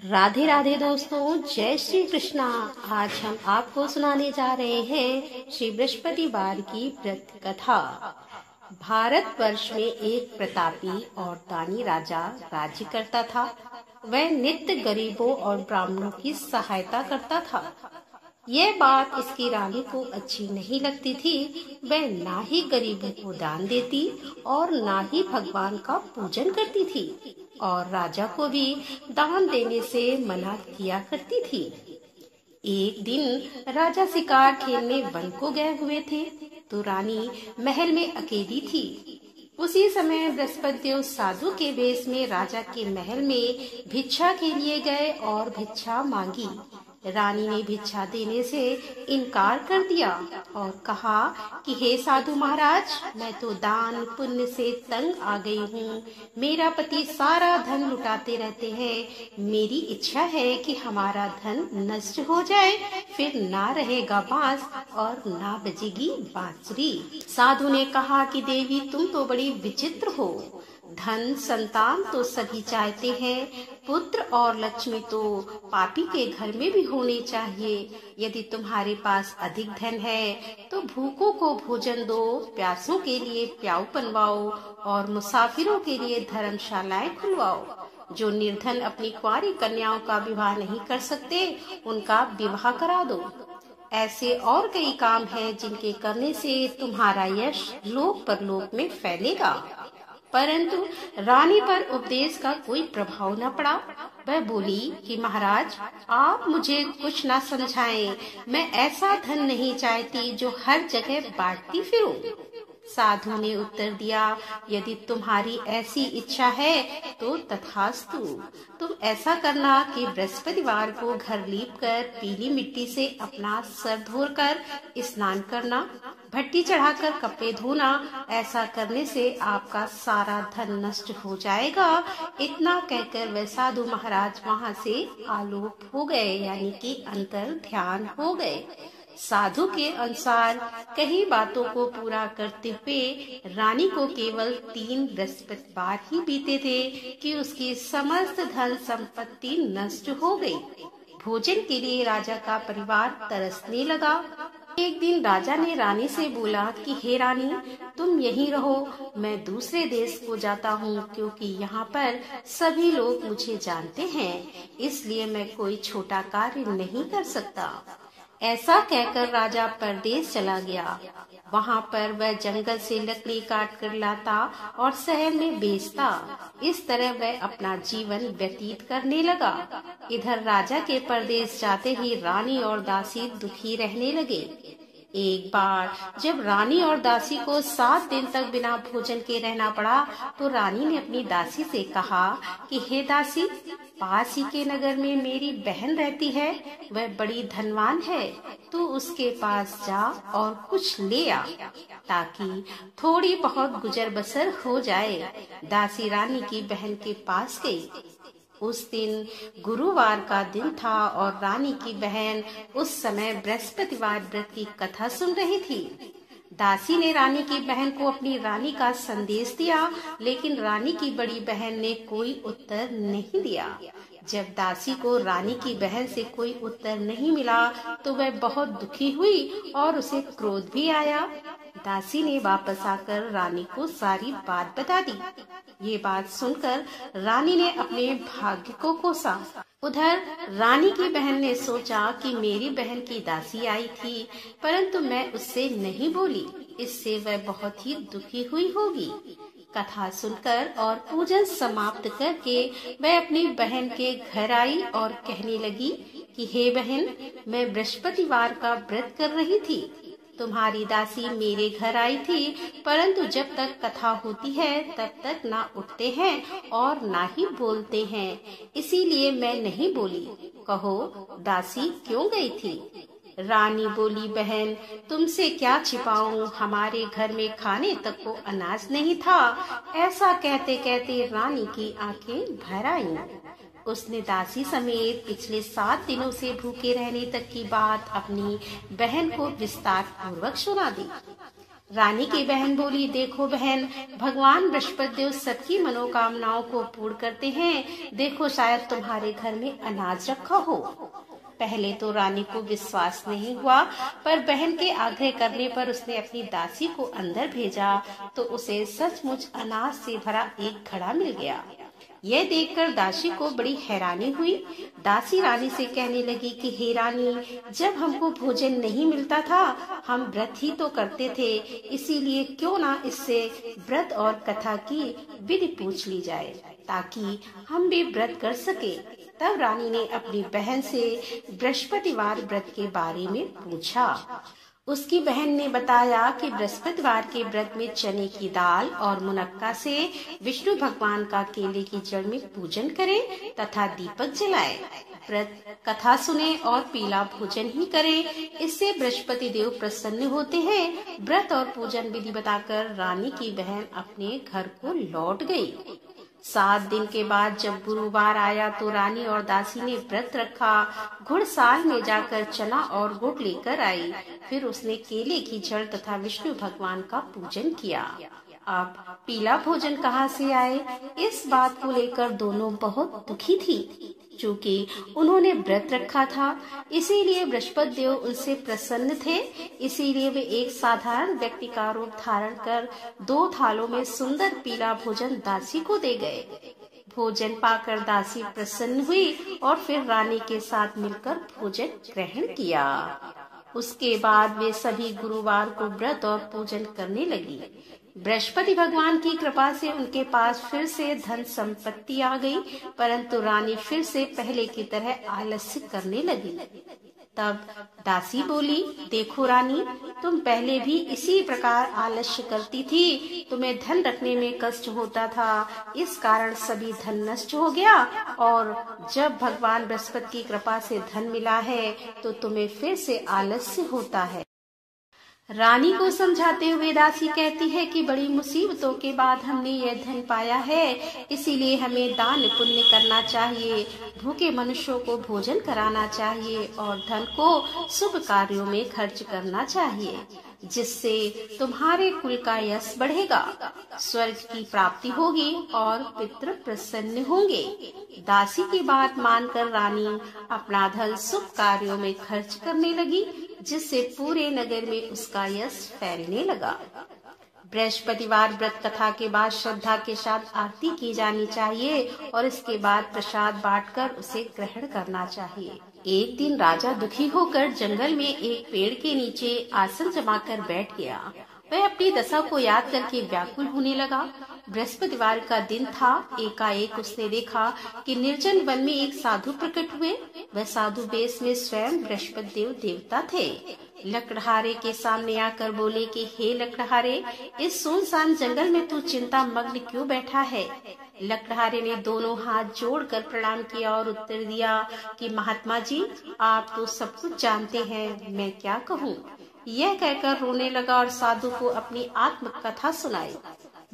राधे राधे दोस्तों, जय श्री कृष्णा। आज हम आपको सुनाने जा रहे हैं श्री बृहस्पतिवार की व्रत कथा। भारतवर्ष में एक प्रतापी और दानी राजा राज्य करता था। वह नित्य गरीबों और ब्राह्मणों की सहायता करता था। यह बात इसकी रानी को अच्छी नहीं लगती थी। वह ना ही गरीबों को दान देती और ना ही भगवान का पूजन करती थी, और राजा को भी दान देने से मना किया करती थी। एक दिन राजा शिकार खेलने वन को गए हुए थे, तो रानी महल में अकेली थी। उसी समय बृहस्पति देव साधु के वेश में राजा के महल में भिक्षा के लिए गए और भिक्षा मांगी। रानी ने भिक्षा देने से इनकार कर दिया और कहा कि हे साधु महाराज, मैं तो दान पुण्य से तंग आ गई हूँ। मेरा पति सारा धन लुटाते रहते हैं। मेरी इच्छा है कि हमारा धन नष्ट हो जाए, फिर ना रहेगा बांस और ना बजेगी बांसुरी। साधु ने कहा कि देवी, तुम तो बड़ी विचित्र हो। धन संतान तो सभी चाहते हैं, पुत्र और लक्ष्मी तो पापी के घर में भी होने चाहिए। यदि तुम्हारे पास अधिक धन है तो भूखों को भोजन दो, प्यासों के लिए प्याऊ बनवाओ और मुसाफिरों के लिए धर्मशालाएं खुलवाओ। जो निर्धन अपनी कुंवारी कन्याओं का विवाह नहीं कर सकते, उनका विवाह करा दो। ऐसे और कई काम हैं जिनके करने से तुम्हारा यश लोक परलोक में फैलेगा। परंतु रानी पर उपदेश का कोई प्रभाव न पड़ा। वह बोली कि महाराज, आप मुझे कुछ न समझाएं। मैं ऐसा धन नहीं चाहती जो हर जगह बांटती फिरूं। साधु ने उत्तर दिया, यदि तुम्हारी ऐसी इच्छा है तो तथास्तु। तुम ऐसा करना कि बृहस्पतिवार को घर लीपकर पीली मिट्टी से अपना सर धोकर स्नान करना, भट्टी चढ़ाकर कपड़े धोना। ऐसा करने से आपका सारा धन नष्ट हो जाएगा। इतना कहकर वह साधु महाराज वहाँ से आलोप हो गए, यानी कि अंतर ध्यान हो गए। साधु के अनुसार कई बातों को पूरा करते हुए रानी को केवल 3 बृहस्पतिवार ही बीते थे कि उसकी समस्त धन संपत्ति नष्ट हो गई। भोजन के लिए राजा का परिवार तरसने लगा। एक दिन राजा ने रानी से बोला कि हे रानी, तुम यहीं रहो, मैं दूसरे देश को जाता हूँ, क्योंकि यहाँ पर सभी लोग मुझे जानते हैं, इसलिए मैं कोई छोटा कार्य नहीं कर सकता। ऐसा कहकर राजा परदेश चला गया। वहाँ पर वह जंगल से लकड़ी काट कर लाता और शहर में बेचता। इस तरह वह अपना जीवन व्यतीत करने लगा। इधर राजा के परदेश जाते ही रानी और दासी दुखी रहने लगे। एक बार जब रानी और दासी को 7 दिन तक बिना भोजन के रहना पड़ा, तो रानी ने अपनी दासी से कहा कि हे दासी, पास ही के नगर में मेरी बहन रहती है, वह बड़ी धनवान है, तू उसके पास जा और कुछ ले आ, ताकि थोड़ी बहुत गुजर बसर हो जाए। दासी रानी की बहन के पास गई। उस दिन गुरुवार का दिन था और रानी की बहन उस समय बृहस्पतिवार व्रत की कथा सुन रही थी। दासी ने रानी की बहन को अपनी रानी का संदेश दिया, लेकिन रानी की बड़ी बहन ने कोई उत्तर नहीं दिया। जब दासी को रानी की बहन से कोई उत्तर नहीं मिला तो वह बहुत दुखी हुई और उसे क्रोध भी आया। दासी ने वापस आकर रानी को सारी बात बता दी। ये बात सुनकर रानी ने अपने भाग्य को कोसा। उधर रानी की बहन ने सोचा कि मेरी बहन की दासी आई थी, परंतु मैं उससे नहीं बोली, इससे वह बहुत ही दुखी हुई होगी। कथा सुनकर और पूजन समाप्त करके वह अपनी बहन के घर आई और कहने लगी कि हे बहन, मैं बृहस्पतिवार का व्रत कर रही थी। तुम्हारी दासी मेरे घर आई थी, परंतु जब तक कथा होती है तब तक ना उठते हैं और ना ही बोलते हैं, इसीलिए मैं नहीं बोली। कहो दासी क्यों गई थी? रानी बोली, बहन तुमसे क्या छिपाऊं, हमारे घर में खाने तक को अनाज नहीं था। ऐसा कहते कहते रानी की आंखें भर आईं। उसने दासी समेत पिछले 7 दिनों से भूखे रहने तक की बात अपनी बहन को विस्तार पूर्वक सुना दी। रानी की बहन बोली, देखो बहन, भगवान बृहस्पति देव सबकी मनोकामनाओं को पूर्ण करते हैं। देखो, शायद तुम्हारे घर में अनाज रखा हो। पहले तो रानी को विश्वास नहीं हुआ, पर बहन के आग्रह करने पर उसने अपनी दासी को अंदर भेजा तो उसे सचमुच अनाज से भरा एक घड़ा मिल गया। यह देखकर दासी को बड़ी हैरानी हुई। दासी रानी से कहने लगी कि हे रानी, जब हमको भोजन नहीं मिलता था, हम व्रत ही तो करते थे, इसीलिए क्यों ना इससे व्रत और कथा की विधि पूछ ली जाए, ताकि हम भी व्रत कर सके। तब रानी ने अपनी बहन से बृहस्पतिवार व्रत के बारे में पूछा। उसकी बहन ने बताया कि बृहस्पतिवार के व्रत में चने की दाल और मुनक्का से विष्णु भगवान का केले की जड़ में पूजन करें तथा दीपक जलाएं। व्रत कथा सुने और पीला भोजन ही करें, इससे बृहस्पति देव प्रसन्न होते हैं। व्रत और पूजन विधि बताकर रानी की बहन अपने घर को लौट गई। 7 दिन के बाद जब गुरुवार आया तो रानी और दासी ने व्रत रखा। घुड़साल में जाकर चना और गुड़ लेकर आई। फिर उसने केले की जड़ तथा विष्णु भगवान का पूजन किया। अब पीला भोजन कहाँ से आए, इस बात को लेकर दोनों बहुत दुखी थी। चूँकि उन्होंने व्रत रखा था, इसीलिए बृहस्पति देव उनसे प्रसन्न थे। इसीलिए वे एक साधारण व्यक्ति का रूप धारण कर 2 थालों में सुंदर पीला भोजन दासी को दे गए। भोजन पाकर दासी प्रसन्न हुई और फिर रानी के साथ मिलकर भोजन ग्रहण किया। उसके बाद वे सभी गुरुवार को व्रत और पूजन करने लगी। बृहस्पति भगवान की कृपा से उनके पास फिर से धन संपत्ति आ गई, परंतु रानी फिर से पहले की तरह आलस्य करने लगी। तब दासी बोली, देखो रानी, तुम पहले भी इसी प्रकार आलस्य करती थी। तुम्हें धन रखने में कष्ट होता था, इस कारण सभी धन नष्ट हो गया, और जब भगवान बृहस्पति की कृपा से धन मिला है तो तुम्हें फिर से आलस्य होता है। रानी को समझाते हुए दासी कहती है कि बड़ी मुसीबतों के बाद हमने यह धन पाया है, इसीलिए हमें दान पुण्य करना चाहिए, भूखे मनुष्यों को भोजन कराना चाहिए और धन को शुभ कार्यों में खर्च करना चाहिए, जिससे तुम्हारे कुल का यश बढ़ेगा, स्वर्ग की प्राप्ति होगी और पितृ प्रसन्न होंगे। दासी की बात मानकर रानी अपना धन शुभ कार्यों में खर्च करने लगी, जिससे पूरे नगर में उसका यश फैलने लगा। बृहस्पतिवार व्रत कथा के बाद श्रद्धा के साथ आरती की जानी चाहिए और इसके बाद प्रसाद बांटकर उसे ग्रहण करना चाहिए। एक दिन राजा दुखी होकर जंगल में एक पेड़ के नीचे आसन जमाकर बैठ गया। वह अपनी दशा को याद करके व्याकुल होने लगा। बृहस्पतिवार का दिन था। एकाएक उसने देखा कि निर्जन वन में एक साधु प्रकट हुए। वह साधु वेश में स्वयं बृहस्पति देव देवता थे। लकड़हारे के सामने आकर बोले कि हे लकड़हारे, इस सुनसान जंगल में तू चिंता मग्न क्यों बैठा है? लकड़हारे ने दोनों हाथ जोड़कर प्रणाम किया और उत्तर दिया कि महात्मा जी, आप तो सब कुछ जानते हैं, मैं क्या कहूँ। यह कहकर रोने लगा और साधु को अपनी आत्म कथा सुनाई।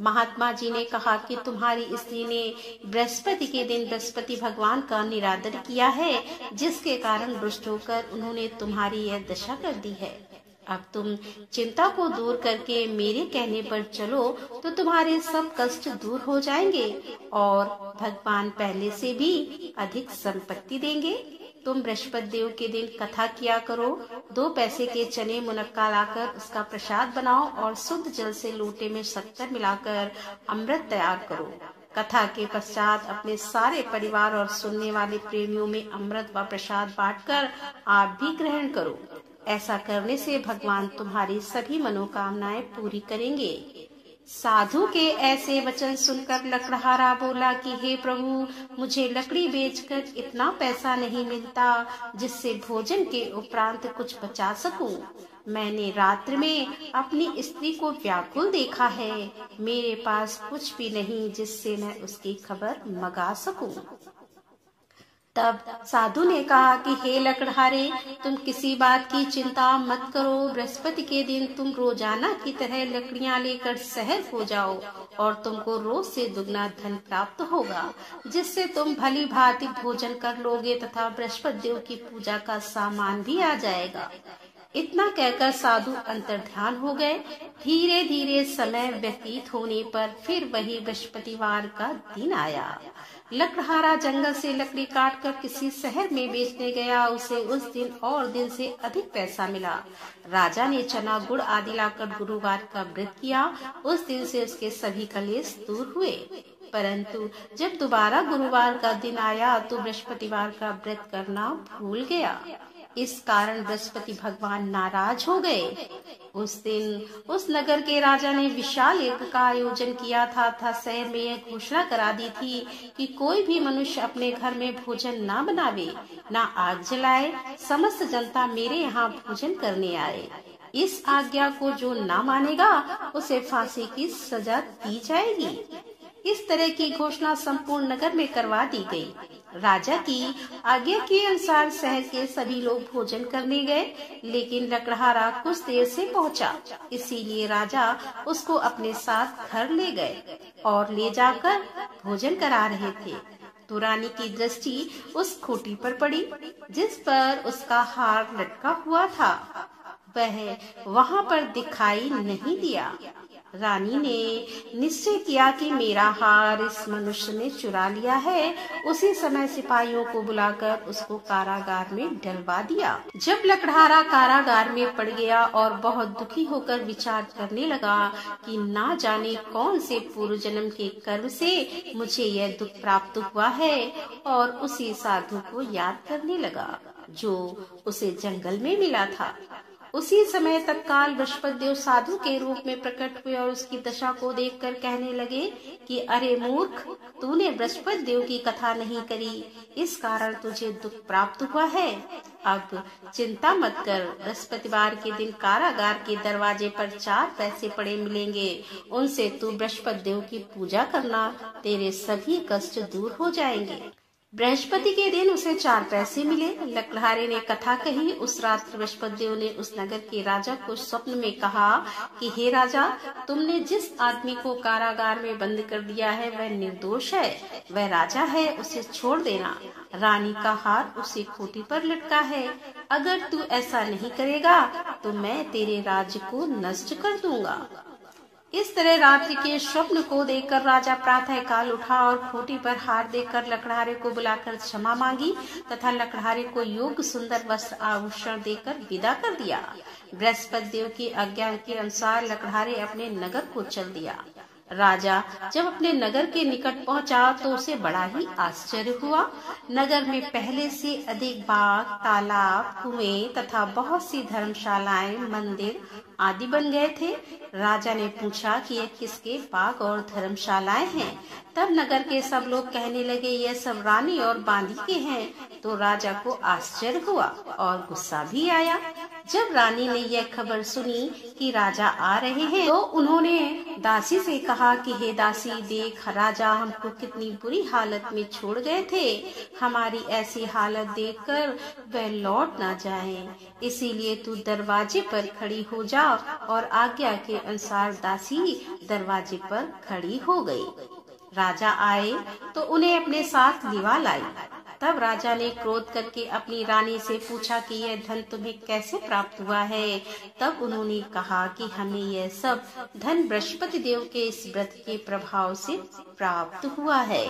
महात्मा जी ने कहा कि तुम्हारी स्त्री ने बृहस्पति के दिन बृहस्पति भगवान का निरादर किया है, जिसके कारण रुष्ट होकर उन्होंने तुम्हारी यह दशा कर दी है। अब तुम चिंता को दूर करके मेरे कहने पर चलो तो तुम्हारे सब कष्ट दूर हो जाएंगे और भगवान पहले से भी अधिक संपत्ति देंगे। तुम बृहस्पति देव के दिन कथा किया करो। 2 पैसे के चने मुनक्का लाकर उसका प्रसाद बनाओ और शुद्ध जल से लोटे में शक्कर मिलाकर अमृत तैयार करो। कथा के पश्चात अपने सारे परिवार और सुनने वाले प्रेमियों में अमृत व प्रसाद बांटकर आप भी ग्रहण करो। ऐसा करने से भगवान तुम्हारी सभी मनोकामनाएं पूरी करेंगे। साधु के ऐसे वचन सुनकर लकड़हारा बोला कि हे प्रभु, मुझे लकड़ी बेचकर इतना पैसा नहीं मिलता जिससे भोजन के उपरांत कुछ बचा सकूं। मैंने रात्रि में अपनी स्त्री को व्याकुल देखा है। मेरे पास कुछ भी नहीं जिससे मैं उसकी खबर मंगा सकूं। तब साधु ने कहा कि हे लकड़हारे, तुम किसी बात की चिंता मत करो। बृहस्पति के दिन तुम रोजाना की तरह लकड़ियां लेकर शहर को जाओ और तुमको रोज से दुगना धन प्राप्त होगा, जिससे तुम भली भांति भोजन कर लोगे तथा बृहस्पति देव की पूजा का सामान भी आ जाएगा। इतना कहकर साधु अंतर्ध्यान हो गए। धीरे धीरे समय व्यतीत होने पर फिर वही बृहस्पतिवार का दिन आया। लकड़हारा जंगल से लकड़ी काटकर किसी शहर में बेचने गया। उसे उस दिन और दिन से अधिक पैसा मिला। राजा ने चना गुड़ आदि लाकर गुरुवार का व्रत किया। उस दिन से उसके सभी कलेश दूर हुए। परंतु जब दोबारा गुरुवार का दिन आया तो बृहस्पतिवार का व्रत करना भूल गया। इस कारण बृहस्पति भगवान नाराज हो गए। उस दिन उस नगर के राजा ने विशाल यज्ञ का आयोजन किया था शहर में यह घोषणा करा दी थी कि कोई भी मनुष्य अपने घर में भोजन ना बनावे, ना आग जलाए। समस्त जनता मेरे यहाँ भोजन करने आए। इस आज्ञा को जो ना मानेगा उसे फांसी की सजा दी जाएगी। इस तरह की घोषणा संपूर्ण नगर में करवा दी गई। राजा की आज्ञा के अनुसार शहर के सभी लोग भोजन करने गए, लेकिन लकड़हारा कुछ देर से पहुंचा। इसीलिए राजा उसको अपने साथ घर ले गए और ले जाकर भोजन करा रहे थे। तो रानी की दृष्टि उस खूंटी पर पड़ी जिस पर उसका हार लटका हुआ था। वह वहां पर दिखाई नहीं दिया। रानी ने निश्चय किया कि मेरा हार इस मनुष्य ने चुरा लिया है। उसी समय सिपाहियों को बुलाकर उसको कारागार में डलवा दिया। जब लकड़हारा कारागार में पड़ गया और बहुत दुखी होकर विचार करने लगा कि ना जाने कौन से पूर्व जन्म के कर्म से मुझे यह दुख प्राप्त हुआ है, और उसी साधु को याद करने लगा जो उसे जंगल में मिला था। उसी समय तत्काल बृहस्पति देव साधु के रूप में प्रकट हुए और उसकी दशा को देखकर कहने लगे कि अरे मूर्ख, तूने बृहस्पति देव की कथा नहीं करी, इस कारण तुझे दुख प्राप्त हुआ है। अब चिंता मत कर, बृहस्पतिवार के दिन कारागार के दरवाजे पर 4 पैसे पड़े मिलेंगे। उनसे तू बृहस्पति देव की पूजा करना, तेरे सभी कष्ट दूर हो जाएंगे। बृहस्पति के दिन उसे 4 पैसे मिले। लकड़हारे ने कथा कही। उस रात बृहस्पति देव ने उस नगर के राजा को स्वप्न में कहा कि हे राजा, तुमने जिस आदमी को कारागार में बंद कर दिया है वह निर्दोष है, वह राजा है, उसे छोड़ देना। रानी का हार उसी खूंटी पर लटका है। अगर तू ऐसा नहीं करेगा तो मैं तेरे राज्य को नष्ट कर दूंगा। इस तरह रात्रि के स्वप्न को देखकर राजा प्रातः काल उठा और खूंटी पर हार देकर लकड़हारे को बुलाकर क्षमा मांगी तथा लकड़हारे को योग्य सुंदर वस्त्र आभूषण देकर विदा कर दिया। बृहस्पति देव की आज्ञा के अनुसार लकड़हारे अपने नगर को चल दिया। राजा जब अपने नगर के निकट पहुंचा तो उसे बड़ा ही आश्चर्य हुआ। नगर में पहले से अधिक बाग, तालाब, कुएं तथा बहुत सी धर्मशालाएं, मंदिर आदि बन गए थे। राजा ने पूछा कि यह किसके बाग और धर्मशालाएं हैं। तब नगर के सब लोग कहने लगे यह सब रानी और बांदी के हैं। तो राजा को आश्चर्य हुआ और गुस्सा भी आया। जब रानी ने यह खबर सुनी कि राजा आ रहे हैं तो उन्होंने दासी से कहा कि हे दासी, देख राजा हमको कितनी बुरी हालत में छोड़ गए थे। हमारी ऐसी हालत देखकर वह लौट ना जाएं। इसीलिए तू दरवाजे पर खड़ी हो जा। और आज्ञा के अनुसार दासी दरवाजे पर खड़ी हो गई। राजा आए तो उन्हें अपने साथ लिवा लाई। तब राजा ने क्रोध करके अपनी रानी से पूछा कि यह धन तुम्हें कैसे प्राप्त हुआ है। तब उन्होंने कहा कि हमें यह सब धन बृहस्पति देव के इस व्रत के प्रभाव से प्राप्त हुआ है।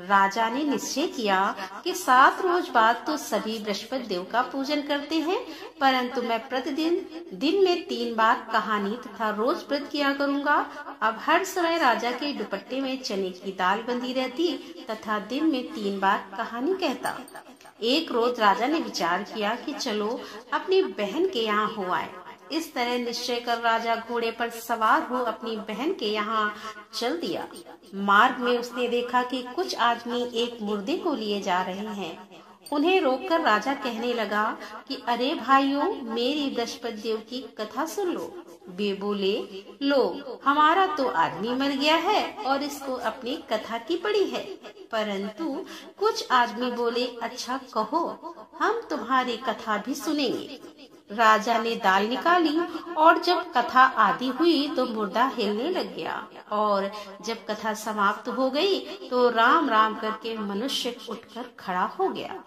राजा ने निश्चय किया कि 7 रोज बाद तो सभी बृहस्पति देव का पूजन करते हैं, परंतु मैं प्रतिदिन दिन में 3 बार कहानी तथा रोज व्रत किया करूंगा। अब हर समय राजा के दुपट्टे में चने की दाल बंधी रहती तथा दिन में 3 बार कहानी कहता। एक रोज राजा ने विचार किया कि चलो अपनी बहन के यहाँ हो आए। इस तरह निश्चय कर राजा घोड़े पर सवार हो अपनी बहन के यहाँ चल दिया। मार्ग में उसने देखा कि कुछ आदमी एक मुर्दे को लिए जा रहे हैं। उन्हें रोककर राजा कहने लगा कि अरे भाइयों, मेरी बृहस्पति देव की कथा सुन लो। वे बोले, लो हमारा तो आदमी मर गया है और इसको अपनी कथा की पड़ी है। परंतु कुछ आदमी बोले, अच्छा कहो, हम तुम्हारी कथा भी सुनेंगे। राजा ने दाल निकाली और जब कथा आदि हुई तो मुर्दा हिलने लग गया। और जब कथा समाप्त हो गई तो राम राम करके मनुष्य उठकर खड़ा हो गया।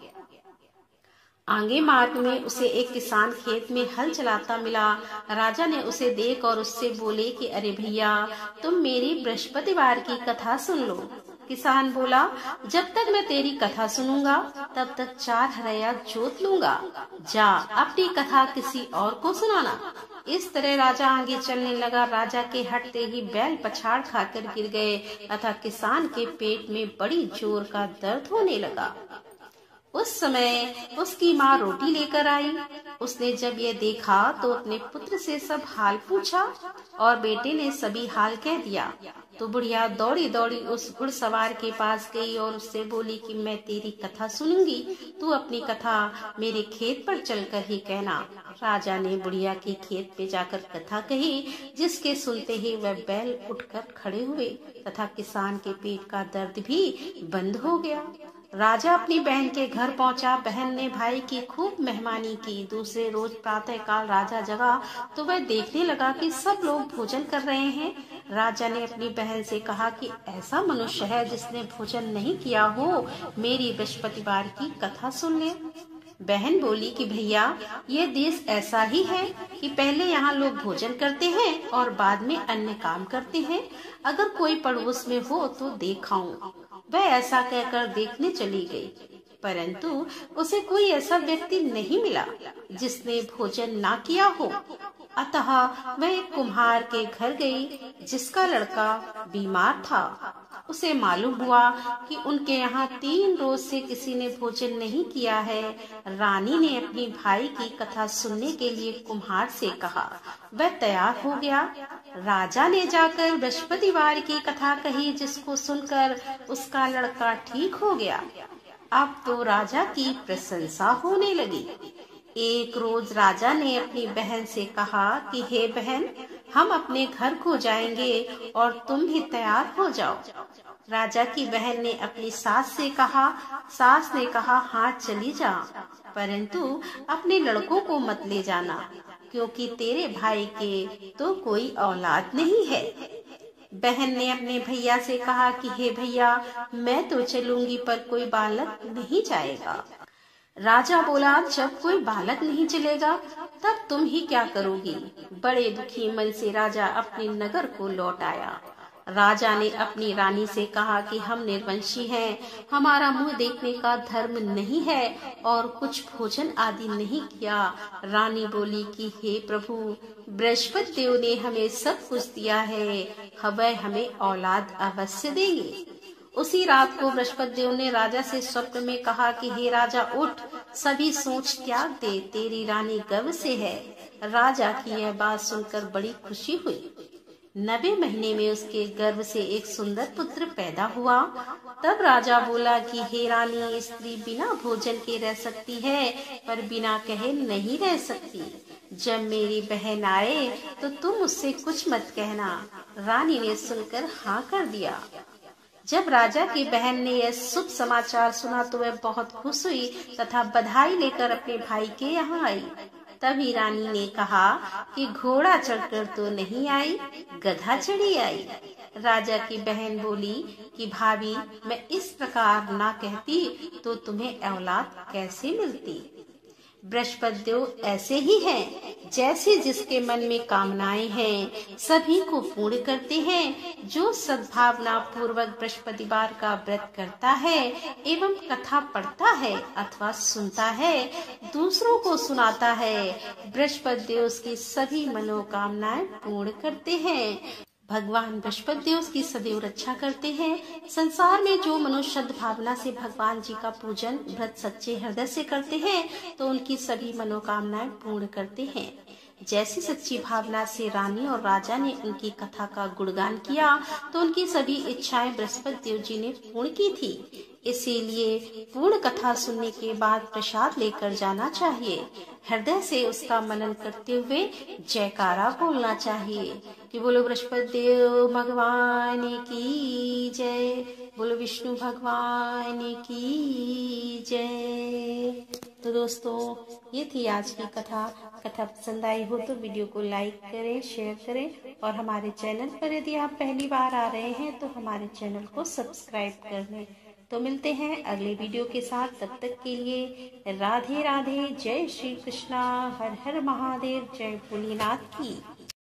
आगे मार्ग में उसे एक किसान खेत में हल चलाता मिला। राजा ने उसे देख और उससे बोले कि अरे भैया, तुम मेरी बृहस्पतिवार की कथा सुन लो। किसान बोला, जब तक मैं तेरी कथा सुनूंगा तब तक 4 हरया जोत लूंगा। जा अपनी कथा किसी और को सुनाना। इस तरह राजा आगे चलने लगा। राजा के हटते ही बैल पछाड़ खाकर गिर गए तथा किसान के पेट में बड़ी जोर का दर्द होने लगा। उस समय उसकी माँ रोटी लेकर आई। उसने जब ये देखा तो अपने पुत्र से सब हाल पूछा और बेटे ने सभी हाल कह दिया। तो बुढ़िया दौड़ी दौड़ी उस घुड़सवार के पास गई और उससे बोली कि मैं तेरी कथा सुनूंगी, तू अपनी कथा मेरे खेत पर चलकर ही कहना। राजा ने बुढ़िया के खेत पे जाकर कथा कही, जिसके सुनते ही वह बैल उठकर खड़े हुए तथा किसान के पेट का दर्द भी बंद हो गया। राजा अपनी बहन के घर पहुंचा। बहन ने भाई की खूब मेहमानी की। दूसरे रोज प्रातः काल राजा जगा तो वह देखने लगा कि सब लोग भोजन कर रहे हैं। राजा ने अपनी बहन से कहा कि ऐसा मनुष्य है जिसने भोजन नहीं किया हो, मेरी बृहस्पतिवार की कथा सुन ले। बहन बोली कि भैया, ये देश ऐसा ही है कि पहले यहाँ लोग भोजन करते हैं और बाद में अन्य काम करते हैं। अगर कोई पड़ोस में हो तो देखाऊं। वह ऐसा कहकर देखने चली गई, परंतु उसे कोई ऐसा व्यक्ति नहीं मिला जिसने भोजन ना किया हो। अतः वह एक कुम्हार के घर गई जिसका लड़का बीमार था। उसे मालूम हुआ कि उनके यहाँ 3 रोज से किसी ने भोजन नहीं किया है। रानी ने अपनी भाई की कथा सुनने के लिए कुम्हार से कहा। वह तैयार हो गया। राजा ने जाकर बृहस्पतिवार की कथा कही, जिसको सुनकर उसका लड़का ठीक हो गया। अब तो राजा की प्रशंसा होने लगी। एक रोज राजा ने अपनी बहन से कहा कि हे बहन, हम अपने घर को जाएंगे और तुम भी तैयार हो जाओ। राजा की बहन ने अपनी सास से कहा। सास ने कहा, हाँ चली जा, परंतु अपने लड़कों को मत ले जाना, क्योंकि तेरे भाई के तो कोई औलाद नहीं है। बहन ने अपने भैया से कहा कि हे भैया, मैं तो चलूंगी पर कोई बालक नहीं जाएगा। राजा बोला, जब कोई बालक नहीं चलेगा तब तुम ही क्या करोगी। बड़े दुखी मन से राजा अपने नगर को लौट आया। राजा ने अपनी रानी से कहा कि हम निर्वंशी हैं, हमारा मुंह देखने का धर्म नहीं है और कुछ भोजन आदि नहीं किया। रानी बोली कि हे प्रभु, बृहस्पति देव ने हमें सब कुछ दिया है, वह हमें औलाद अवश्य देंगे। उसी रात को बृहस्पति देव ने राजा से स्वप्न में कहा कि हे राजा, उठ, सभी सोच त्याग दे, तेरी रानी गर्भ से है। राजा की यह बात सुनकर बड़ी खुशी हुई। 90 महीने में उसके गर्भ से एक सुंदर पुत्र पैदा हुआ। तब राजा बोला कि हे रानी, स्त्री बिना भोजन के रह सकती है पर बिना कहे नहीं रह सकती। जब मेरी बहन आए तो तुम उससे कुछ मत कहना। रानी ने सुनकर हाँ कर दिया। जब राजा की बहन ने यह शुभ समाचार सुना तो वह बहुत खुश हुई तथा बधाई लेकर अपने भाई के यहाँ आई। तभी रानी ने कहा कि घोड़ा चढ़कर तो नहीं आई, गधा चढ़ी आई। राजा की बहन बोली कि भाभी, मैं इस प्रकार ना कहती तो तुम्हें औलाद कैसे मिलती। बृहस्पति देव ऐसे ही हैं, जैसे जिसके मन में कामनाएं हैं सभी को पूर्ण करते हैं। जो सद्भावना पूर्वक बृहस्पतिवार का व्रत करता है एवं कथा पढ़ता है अथवा सुनता है, दूसरों को सुनाता है, बृहस्पति देव उसकी सभी मनोकामनाएं पूर्ण करते हैं। भगवान बृहस्पति देव की सदैव रक्षा करते हैं। संसार में जो मनुष्य शुद्ध भावना से भगवान जी का पूजन व्रत सच्चे हृदय से करते हैं तो उनकी सभी मनोकामनाएं पूर्ण करते हैं। जैसी सच्ची भावना से रानी और राजा ने उनकी कथा का गुणगान किया तो उनकी सभी इच्छाएं बृहस्पति देव जी ने पूर्ण की थी। इसीलिए पूर्ण कथा सुनने के बाद प्रसाद लेकर जाना चाहिए। हृदय से उसका मनन करते हुए जयकारा बोलना चाहिए कि बोलो बृहस्पति देव भगवान की जय, बोलो विष्णु भगवान की जय। तो दोस्तों, ये थी आज की कथा। कथा पसंद आई हो तो वीडियो को लाइक करें, शेयर करें और हमारे चैनल पर यदि आप पहली बार आ रहे हैं तो हमारे चैनल को सब्सक्राइब कर लें। तो मिलते हैं अगले वीडियो के साथ, तब तक के लिए राधे राधे, जय श्री कृष्णा, हर हर महादेव, जय भोलेनाथ की।